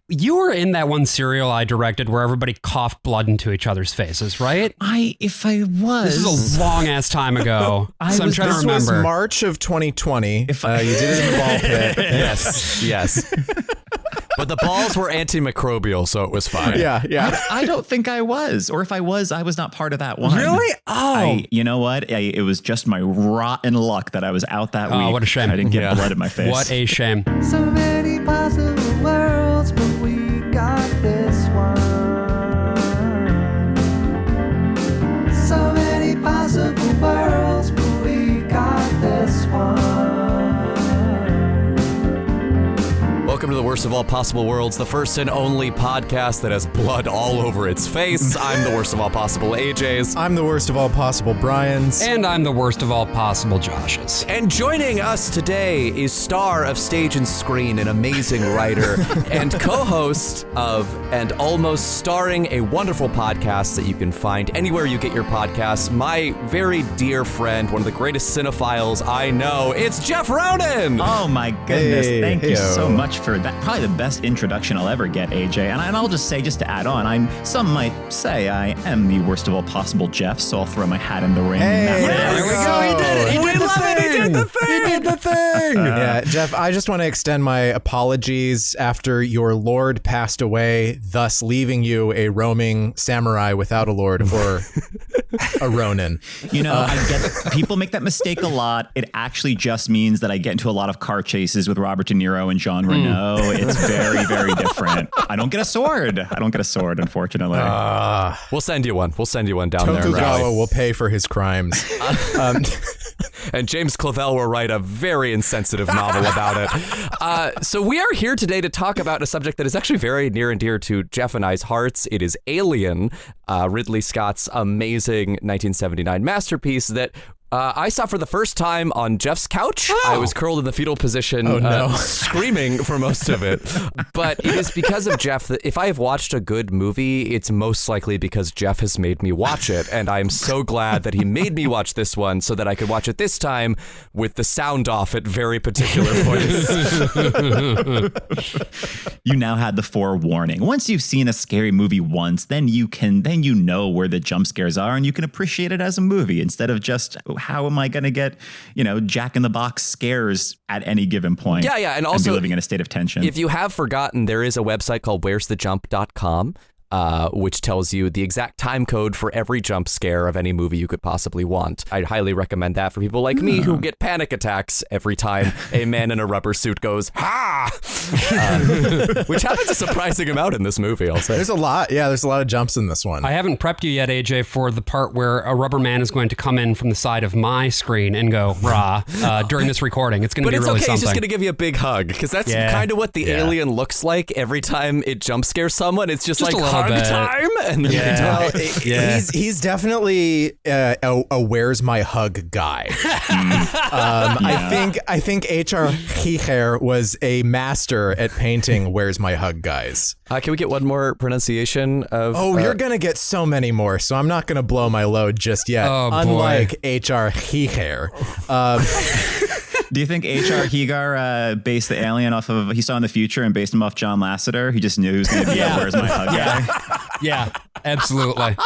You were in that one serial I directed where everybody coughed blood into each other's faces, right? If I was. This is a long ass time ago. I'm trying to remember. This was March of 2020. You did it in the ball pit. Yes. But the balls were antimicrobial, so it was fine. Yeah. I don't think I was. Or if I was not part of that one. Really? Oh. You know what? It was just my rotten luck that I was out that week. Oh, what a shame. I didn't get blood in my face. What a shame. So many possible worlds, but we got this one. So many possible worlds, but we got this one. Welcome to the Worst of All Possible Worlds, the first and only podcast that has blood all over its face. I'm the worst of all possible AJs. I'm the worst of all possible Brians. And I'm the worst of all possible Joshes. And joining us today is star of stage and screen, an amazing writer, and co-host of and almost starring a wonderful podcast that you can find anywhere you get your podcasts. My very dear friend, one of the greatest cinephiles I know, it's Jeff Ronan! Oh my goodness, thank you Hey-o. so much for that. Probably the best introduction I'll ever get, AJ. And I'll just say, just to add on, some might say I am the worst of all possible Jeff, so I'll throw my hat in the ring. Hey, There we go. He did it. He did the thing. Yeah, Jeff, I just want to extend my apologies after your lord passed away, thus leaving you a roaming samurai without a lord or a Ronan. You know, I get people make that mistake a lot. It actually just means that I get into a lot of car chases with Robert De Niro and Jean Reno. It's very, very different. I don't get a sword, unfortunately. We'll send you one. We'll send you one down there. Tokugawa will pay for his crimes. And James Clavell will write a very insensitive novel about it. So we are here today to talk about a subject that is actually very near and dear to Jeff and I's hearts. It is Alien, Ridley Scott's amazing 1979 masterpiece that I saw for the first time on Jeff's couch. Oh. I was curled in the fetal position, screaming for most of it. But it is because of Jeff that if I have watched a good movie, it's most likely because Jeff has made me watch it. And I'm so glad that he made me watch this one so that I could watch it this time with the sound off at very particular points. You now had the forewarning. Once you've seen a scary movie once, then you know where the jump scares are and you can appreciate it as a movie instead of just how am I going to get, Jack in the Box scares at any given point? Yeah. And also be living in a state of tension. If you have forgotten, there is a website called where'sthejump.com. Which tells you the exact time code for every jump scare of any movie you could possibly want. I'd highly recommend that for people like me who get panic attacks every time a man in a rubber suit goes, ha! Which happens a surprising amount in this movie, I'll say. There's a lot of jumps in this one. I haven't prepped you yet, AJ, for the part where a rubber man is going to come in from the side of my screen and go, rah, during this recording. It's going to be really something. He's just going to give you a big hug, because that's kind of what the alien looks like every time it jump scares someone. It's just like hug time, and then He's definitely a where's my hug guy. I think H.R. Giger was a master at painting where's my hug guys. Can we get one more pronunciation of? You're gonna get so many more, so I'm not gonna blow my load just yet. Unlike H.R. Giger. Do you think H.R. Giger based the alien off of, he saw in the future and based him off John Lasseter? He just knew he was going to be a Where's My Hug guy? Yeah, absolutely.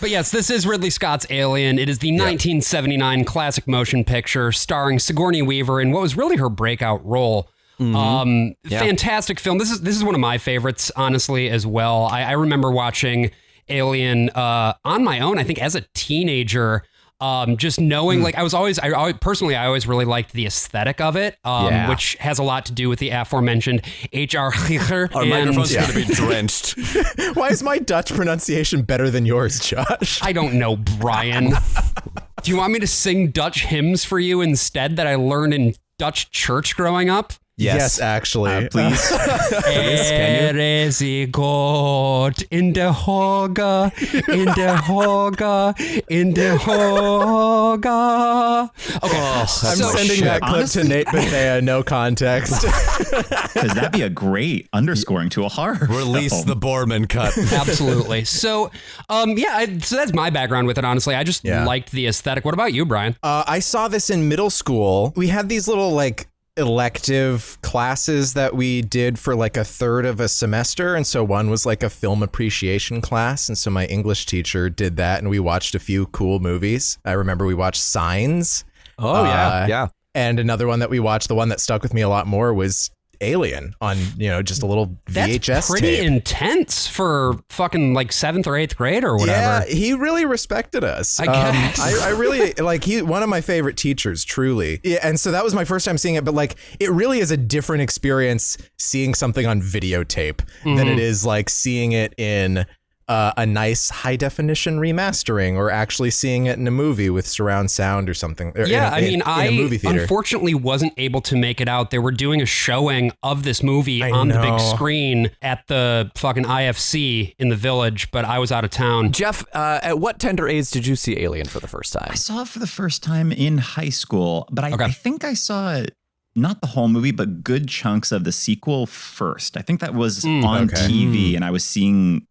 But yes, this is Ridley Scott's Alien. It is the 1979 classic motion picture starring Sigourney Weaver in what was really her breakout role. Fantastic film. This is one of my favorites, honestly, as well. I remember watching Alien on my own, I think as a teenager. Just knowing, I always really liked the aesthetic of it, which has a lot to do with the aforementioned H.R. Giger. Our microphone's going to be drenched. Why is my Dutch pronunciation better than yours, Josh? I don't know, Brian. Do you want me to sing Dutch hymns for you instead that I learned in Dutch church growing up? Yes, actually. Please. Er is God in the hoga, in the hoga, in the hoga. Okay, I'm sending that clip to Nate Bethea, no context. Because that'd be a great underscoring to a horror Release the Borman cut. Absolutely. So, so that's my background with it, honestly. I just liked the aesthetic. What about you, Brian? I saw this in middle school. We had these little, elective classes that we did for like a third of a semester. And so one was like a film appreciation class. And so my English teacher did that and we watched a few cool movies. I remember we watched Signs. Oh, yeah. And another one that we watched, the one that stuck with me a lot more, was Alien on, just a little VHS That's pretty tape. intense for fucking like 7th or 8th grade or whatever. Yeah, he really respected us. I guess. I really one of my favorite teachers, truly. Yeah, and so that was my first time seeing it, but like it really is a different experience seeing something on videotape than it is like seeing it in a nice high definition remastering or actually seeing it in a movie with surround sound or something. Yeah, in a movie theater. Unfortunately wasn't able to make it out. They were doing a showing of this movie on the big screen at the fucking IFC in the Village, but I was out of town. Jeff, at what tender age did you see Alien for the first time? I saw it for the first time in high school, but I think I saw it, not the whole movie, but good chunks of the sequel first. I think that was on TV, and I was seeing...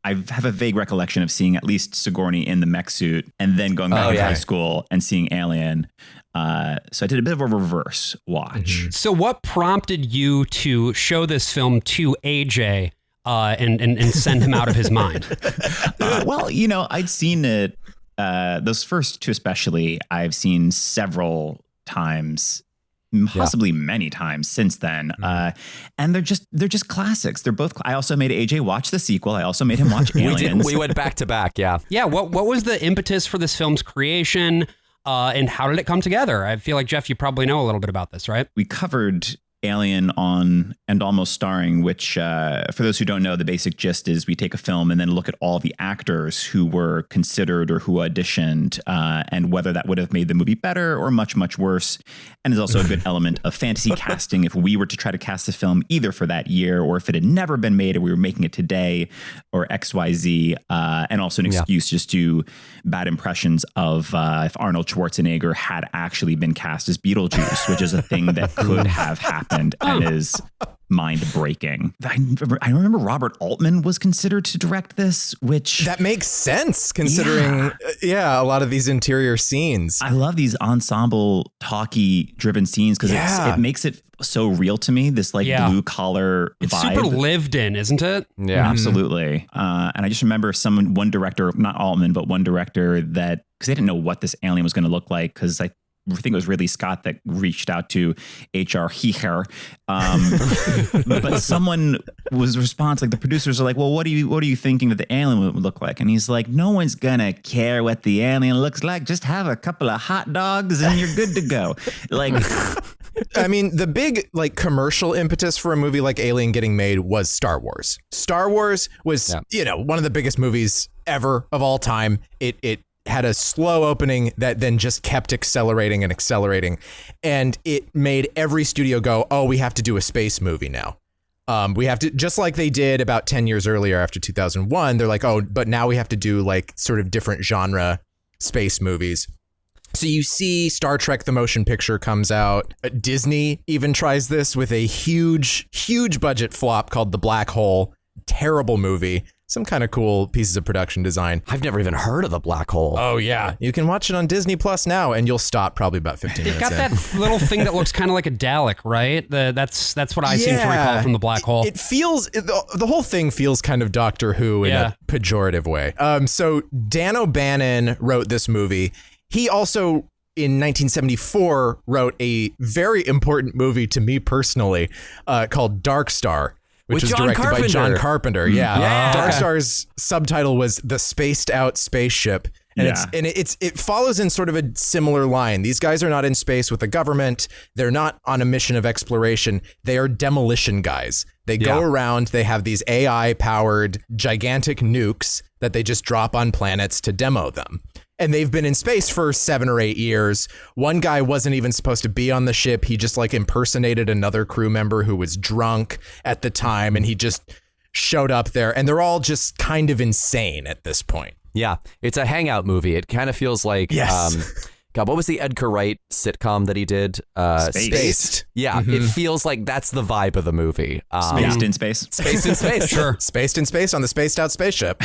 I have a vague recollection of seeing at least Sigourney in the mech suit and then going back to high school and seeing Alien. So I did a bit of a reverse watch. So what prompted you to show this film to AJ and send him out of his mind? Well, I'd seen it, those first two especially, I've seen several times, possibly many times since then. And they're just classics. They're both, I also made AJ watch the sequel. I also made him watch Aliens. We went back to back. Yeah. Yeah. What was the impetus for this film's creation? And how did it come together? I feel like, Jeff, you probably know a little bit about this, right? We covered Alien on And Almost Starring, which for those who don't know, the basic gist is we take a film and then look at all the actors who were considered or who auditioned and whether that would have made the movie better or much, much worse. And there's also a good element of fantasy casting if we were to try to cast the film either for that year or if it had never been made and we were making it today or XYZ. And also an excuse just to bad impressions of if Arnold Schwarzenegger had actually been cast as Beetlejuice, which is a thing that could have happened and is mind-breaking. I remember Robert Altman was considered to direct this, which... That makes sense, considering, a lot of these interior scenes. I love these ensemble, talky-driven scenes because it makes it so real to me, this blue-collar It's vibe. super lived in, isn't it? Yeah. Absolutely. And I just remember one director, not Altman, but one director that, because they didn't know what this alien was going to look like, because I think it was Ridley Scott that reached out to H.R. Heecher. But someone was response, like the producers are like, well, what are you thinking that the alien would look like? And he's like, no one's gonna care what the alien looks like. Just have a couple of hot dogs and you're good to go. Like, I mean, the big commercial impetus for a movie like Alien getting made was Star Wars. Star Wars was, one of the biggest movies ever of all time. It had a slow opening that then just kept accelerating and accelerating. And it made every studio go, oh, we have to do a space movie now. We have to, just like they did about 10 years earlier after 2001, they're like, oh, but now we have to do sort of different genre space movies. So you see Star Trek, the motion picture comes out. Disney even tries this with a huge, huge budget flop called The Black Hole. Terrible movie. Some kind of cool pieces of production design. I've never even heard of The Black Hole. Oh, yeah. You can watch it on Disney Plus now, and you'll stop probably about 15 minutes They've got that little thing that looks kind of like a Dalek, right? That's what I seem to recall from The Black Hole. It feels, the whole thing feels kind of Doctor Who in a pejorative way. So Dan O'Bannon wrote this movie. He also, in 1974, wrote a very important movie to me personally called Dark Star, which was directed by John Carpenter. Yeah. Dark Star's subtitle was The Spaced Out Spaceship. And it follows in sort of a similar line. These guys are not in space with the government. They're not on a mission of exploration. They are demolition guys. They go around, they have these AI powered gigantic nukes that they just drop on planets to demo them. And they've been in space for 7 or 8 years. One guy wasn't even supposed to be on the ship. He just impersonated another crew member who was drunk at the time. And he just showed up there. And they're all just kind of insane at this point. Yeah, it's a hangout movie. It kind of feels like, God, what was the Edgar Wright sitcom that he did? Spaced. Yeah, it feels like that's the vibe of the movie. Spaced in space. Spaced in space. Sure. Spaced in space on the spaced out spaceship.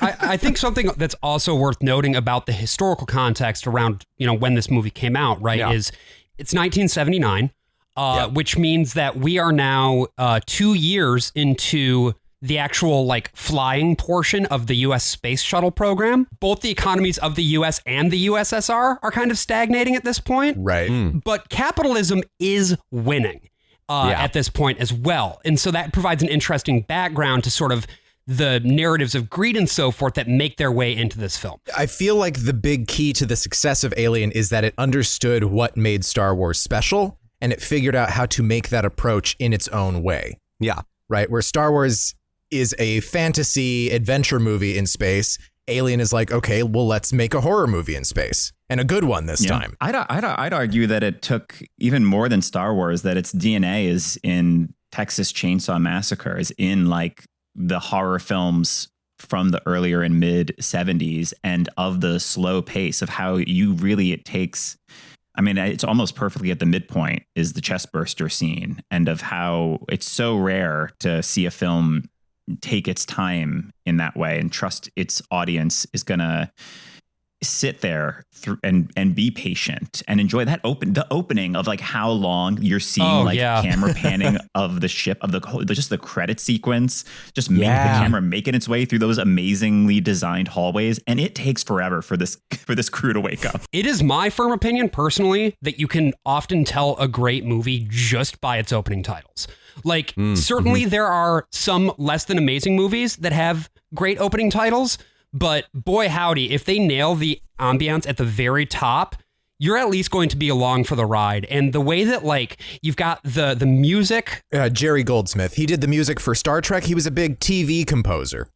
I think something that's also worth noting about the historical context around, when this movie came out, right, is it's 1979. which means that we are now 2 years into the actual like flying portion of the U.S. space shuttle program. Both the economies of the U.S. and the USSR are kind of stagnating at this point. Right. But capitalism is winning at this point as well. And so that provides an interesting background to sort of the narratives of greed and so forth that make their way into this film. I feel like the big key to the success of Alien is that it understood what made Star Wars special, and it figured out how to make that approach in its own way. Yeah. Right? Where Star Wars is a fantasy adventure movie in space, Alien is like, okay, well, let's make a horror movie in space, and a good one this time. I'd argue that it took even more than Star Wars, that its DNA is in Texas Chainsaw Massacre, is in like the horror films from the earlier and mid 70s, and of the slow pace of how it takes. I mean, it's almost perfectly at the midpoint is the chestburster scene, and of how it's so rare to see a film take its time in that way and trust its audience is going to sit there and be patient and enjoy that the opening of like how long you're seeing camera panning of the ship, of just the credit sequence, just the camera making its way through those amazingly designed hallways. And it takes forever for this crew to wake up. It is my firm opinion personally that you can often tell a great movie just by its opening titles. Like certainly there are some less than amazing movies that have great opening titles, but boy howdy, if they nail the ambiance at the very top, you're at least going to be along for the ride. And the way that like you've got the music. Jerry Goldsmith, he did the music for Star Trek. He was a big TV composer.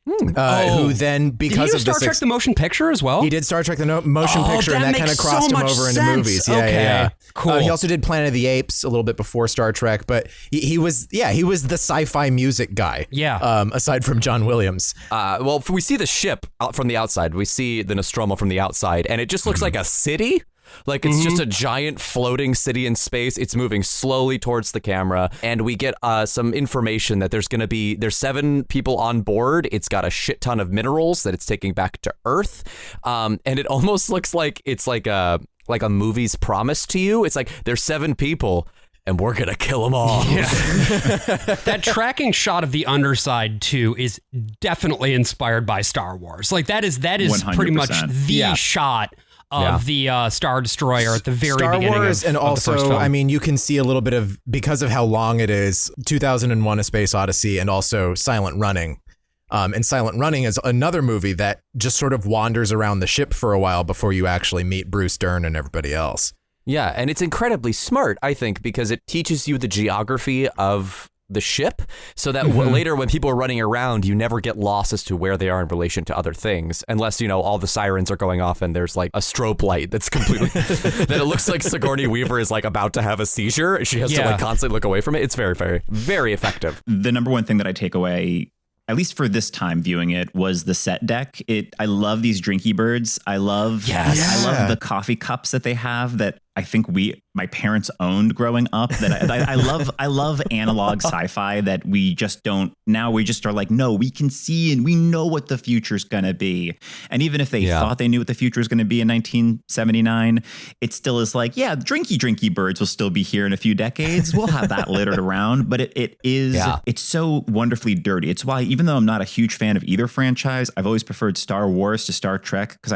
Who then, because did he do of Star Trek the motion picture as well? He did Star Trek the motion picture, and that kind of crossed him over into movies. Yeah. Cool. He also did Planet of the Apes a little bit before Star Trek, but he was the sci-fi music guy. Yeah. Aside from John Williams. Well, we see the ship out from the outside. We see the Nostromo from the outside, and it just looks like a city. Like it's just a giant floating city in space. It's moving slowly towards the camera, and we get some information that there's 7 people on board. It's got a shit ton of minerals that it's taking back to Earth, and it almost looks like it's like a movie's promise to you. It's like there's 7 people, and we're gonna kill them all. Yeah. That tracking shot of the underside too is definitely inspired by Star Wars. Like that is 100%. Pretty much the shot of the Star Destroyer at the very beginning Star Wars, and also, the first film. I mean, you can see a little bit of, because of how long it is, 2001: A Space Odyssey, and also Silent Running. And Silent Running is another movie that just sort of wanders around the ship for a while before you actually meet Bruce Dern and everybody else. Yeah, and it's incredibly smart, I think, because it teaches you the geography of the ship, so that later when people are running around, you never get lost as to where they are in relation to other things, unless, you know, all the sirens are going off and there's like a strobe light that's completely that it looks like Sigourney Weaver is like about to have a seizure. She has to like constantly look away from it. It's very, very, very effective. The number one thing that I take away, at least for this time viewing it, was the set deck. I love these drinky birds. I love the coffee cups that they have that I think my parents owned growing up. That I love analog sci-fi that we just don't. Now we just are like, no, we can see and we know what the future's gonna be. And even if they thought they knew what the future was gonna be in 1979, it still is like, yeah, drinky birds will still be here in a few decades. We'll have that littered around. But it's so wonderfully dirty. It's why, even though I'm not a huge fan of either franchise, I've always preferred Star Wars to Star Trek, because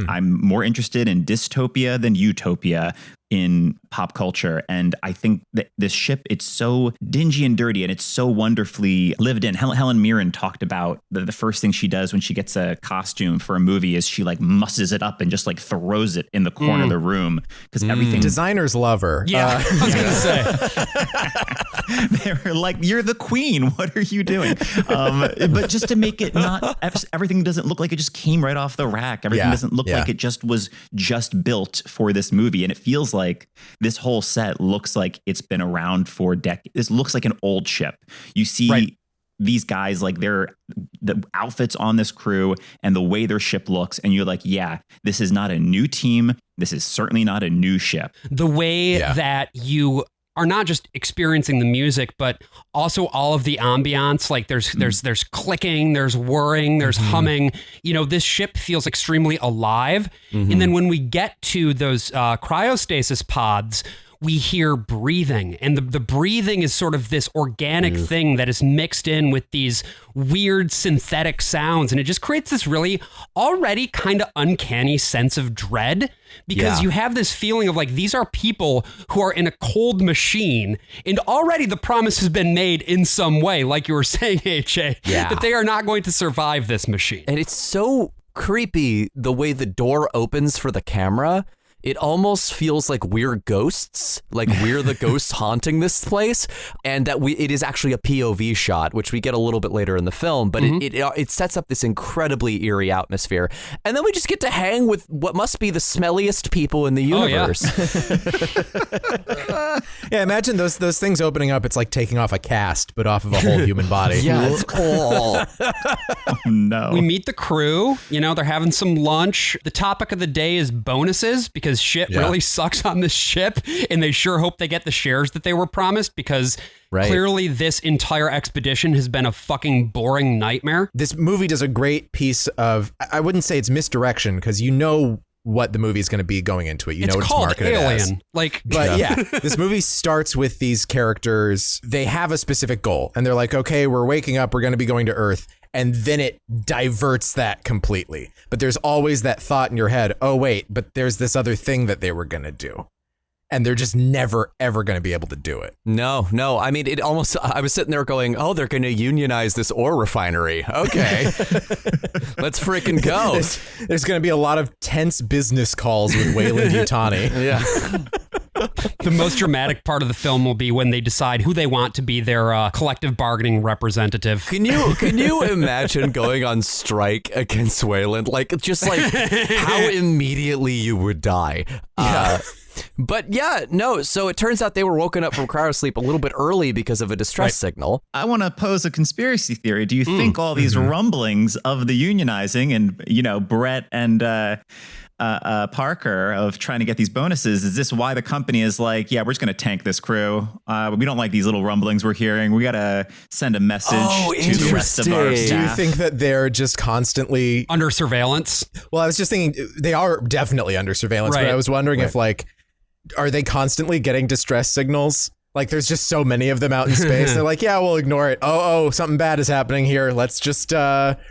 I'm more interested in dystopia than utopia in pop culture. And I think that this ship, it's so dingy and dirty, and it's so wonderfully lived in. Helen Mirren talked about the first thing she does when she gets a costume for a movie is she like musses it up and just like throws it in the corner of the room, because everything. Designers love her. Yeah, I was gonna say. They were like, "You're the queen. What are you doing?" But just to make it not, everything doesn't look like it just came right off the rack. Everything doesn't look like it just was built for this movie, and it feels like this whole set looks like it's been around for decades. This looks like an old ship. You see these guys, like the outfits on this crew and the way their ship looks, and you're like, yeah, this is not a new team. This is certainly not a new ship. The way that you are not just experiencing the music, but also all of the ambiance. Like there's clicking, there's whirring, there's humming. You know, this ship feels extremely alive. And then when we get to those cryostasis pods, we hear breathing, and the breathing is sort of this organic thing that is mixed in with these weird synthetic sounds, and it just creates this really already kind of uncanny sense of dread, because you have this feeling of like these are people who are in a cold machine, and already the promise has been made in some way, like you were saying, AJ, that they are not going to survive this machine. And it's so creepy the way the door opens for the camera. It almost feels like we're ghosts, like we're the ghosts haunting this place, and that it is actually a POV shot, which we get a little bit later in the film, but it sets up this incredibly eerie atmosphere. And then we just get to hang with what must be the smelliest people in the universe. Yeah, imagine those things opening up. It's like taking off a cast, but off of a whole human body. Yeah, it's cool. Oh, no. We meet the crew, they're having some lunch. The topic of the day is bonuses, because shit really sucks on this ship, and they sure hope they get the shares that they were promised, because clearly this entire expedition has been a fucking boring nightmare. This movie does a great piece of, I wouldn't say it's misdirection, because you know what the movie is going to be going into it. You know what it's marketed Alien. As. But this movie starts with these characters. They have a specific goal, and they're like, okay, we're waking up, we're going to be going to Earth. And then it diverts that completely. But there's always that thought in your head, oh, wait, but there's this other thing that they were going to do. And they're just never, ever going to be able to do it. No. I mean, I was sitting there going, oh, they're going to unionize this ore refinery. Okay. Let's freaking go. There's going to be a lot of tense business calls with Weyland-Yutani. Yeah. The most dramatic part of the film will be when they decide who they want to be their collective bargaining representative. Can you imagine going on strike against Weyland? Just how immediately you would die. But so it turns out they were woken up from cryosleep a little bit early because of a distress signal. I want to pose a conspiracy theory. Do you think all these rumblings of the unionizing and, Brett and Parker of trying to get these bonuses, is this why the company is like, yeah, we're just going to tank this crew? We don't like these little rumblings we're hearing. We got to send a message to the rest of our staff. Do you think that they're just constantly under surveillance? Well, I was just thinking they are definitely under surveillance, but I was wondering if are they constantly getting distress signals? Like, there's just so many of them out in space. They're like, yeah, we'll ignore it. Oh, something bad is happening here. Let's just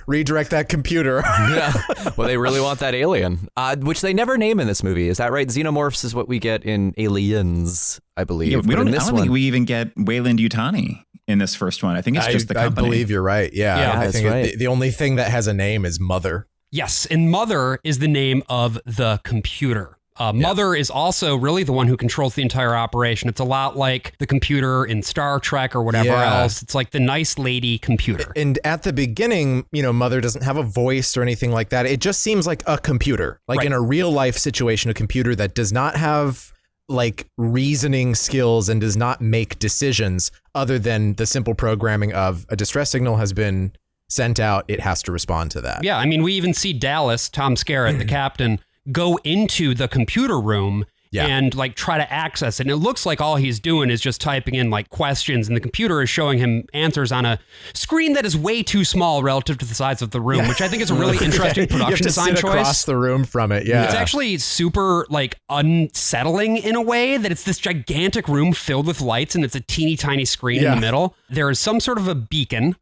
redirect that computer. Yeah. Well, they really want that alien, which they never name in this movie. Is that right? Xenomorphs is what we get in Aliens, I believe. Yeah, I don't think we even get Weyland-Yutani in this first one. I think it's just the company. I believe you're right. Yeah, I think the only thing that has a name is Mother. Yes, and Mother is the name of the computer. Mother is also really the one who controls the entire operation. It's a lot like the computer in Star Trek or whatever else. It's like the nice lady computer. And at the beginning, Mother doesn't have a voice or anything like that. It just seems like a computer, like in a real life situation, a computer that does not have like reasoning skills and does not make decisions other than the simple programming of a distress signal has been sent out. It has to respond to that. Yeah. I mean, we even see Dallas, Tom Skerritt, the captain, go into the computer room and try to access it. And it looks like all he's doing is just typing in questions, and the computer is showing him answers on a screen that is way too small relative to the size of the room, which I think is a really interesting production design choice. Across the room from it. Yeah. It's actually super unsettling in a way that it's this gigantic room filled with lights and it's a teeny tiny screen in the middle. There is some sort of a beacon.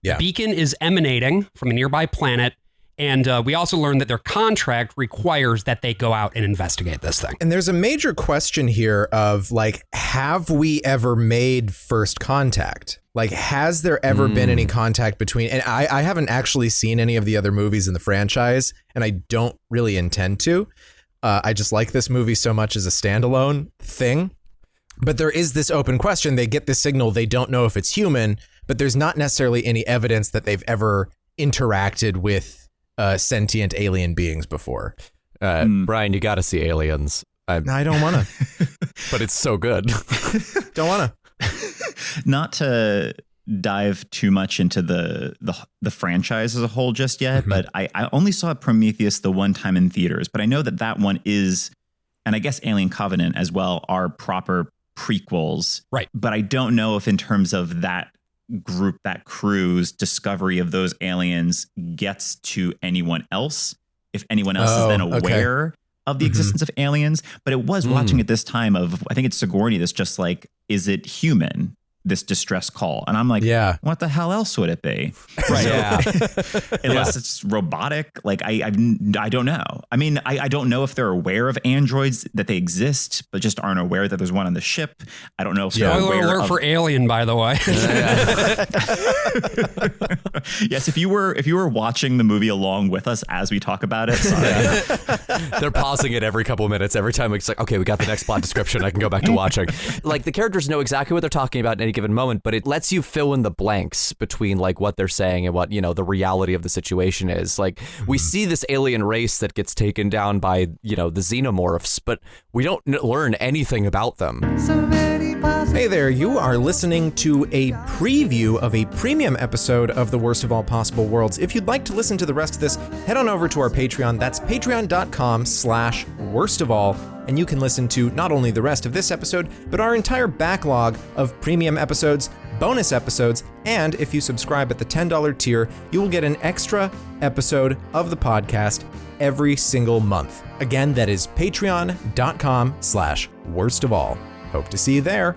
The beacon is emanating from a nearby planet. And we also learned that their contract requires that they go out and investigate this thing. And there's a major question here of have we ever made first contact? Has there ever been any contact between, and I haven't actually seen any of the other movies in the franchise, and I don't really intend to. I just like this movie so much as a standalone thing. But there is this open question. They get the signal. They don't know if it's human, but there's not necessarily any evidence that they've ever interacted with sentient alien beings before. Brian, you got to see Aliens. I don't want to. But it's so good. Don't want to. Not to dive too much into the franchise as a whole just yet, but I only saw Prometheus the one time in theaters, but I know that one is, and I guess Alien Covenant as well, are proper prequels. Right. But I don't know if in terms of that group, that crew's discovery of those aliens gets to anyone else, if anyone else is then aware of the existence of aliens, but it was watching at this time of, I think it's Sigourney that's just like, is it human? This distress call. And I'm like, what the hell else would it be? Right. Unless it's robotic. Like, I don't know. I mean, I don't know if they're aware of androids, that they exist, but just aren't aware that there's one on the ship. I don't know if they're aware alert for Alien, by the way. Yes, if you were watching the movie along with us as we talk about it, sorry. They're pausing it every couple minutes. Every time it's like, okay, we got the next plot description. I can go back to watching. Like, the characters know exactly what they're talking about in any given moment, but it lets you fill in the blanks between like what they're saying and what, the reality of the situation is. Like, we see this alien race that gets taken down by, the xenomorphs, but we don't learn anything about them. Hey there, you are listening to a preview of a premium episode of The Worst of All Possible Worlds. If you'd like to listen to the rest of this, head on over to our Patreon. That's patreon.com/worstofall. And you can listen to not only the rest of this episode, but our entire backlog of premium episodes, bonus episodes, and if you subscribe at the $10 tier, you will get an extra episode of the podcast every single month. Again, that is patreon.com/worstofall. Hope to see you there.